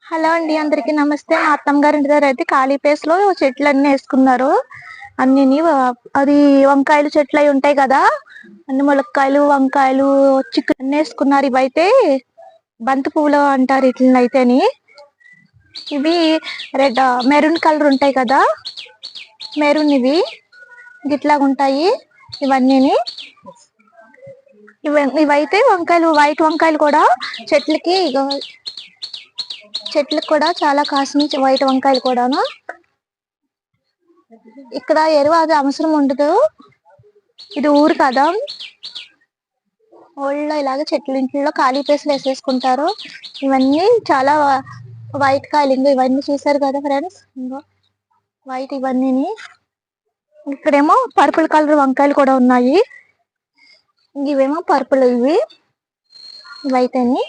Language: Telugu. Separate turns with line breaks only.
హలో అండి, అందరికి నమస్తే. మా అత్తమ్మ గారి ఇంటి దగ్గర అయితే ఖాళీ ప్లేస్ లో చెట్లు అన్ని వేసుకున్నారు. అన్ని అది వంకాయలు చెట్లు అయి ఉంటాయి కదా, అన్ని ములక్కాయలు వంకాయలు చిక్కుడు వేసుకున్నారు. ఇవైతే బంతి పువ్వులు అంటారు ఇట్లనైతేని. ఇవి రెడ్ మెరూన్ కలర్ ఉంటాయి కదా, మెరూన్ ఇవి గిట్లాగా ఉంటాయి ఇవన్నీ. ఇవైతే వంకాయలు, వైట్ వంకాయలు కూడా చెట్లకి చెట్లకు కూడా చాలా కాసినాయి వైట్ వంకాయలు కూడాను. ఇక్కడ ఎరువు అది అవసరం ఉండదు, ఇది ఊరు కదా. ఊళ్ళో ఇలాగ చెట్లు ఇంట్లో ఖాళీ ప్లేస్లు వేసేసుకుంటారు. ఇవన్నీ చాలా వైట్ కాయలు, ఇవన్నీ చూసారు కదా ఫ్రెండ్స్, వైట్ ఇవన్నీ. ఇక్కడేమో పర్పుల్ కలర్ వంకాయలు కూడా ఉన్నాయి. ఇవేమో పర్పుల్, ఇవైతేని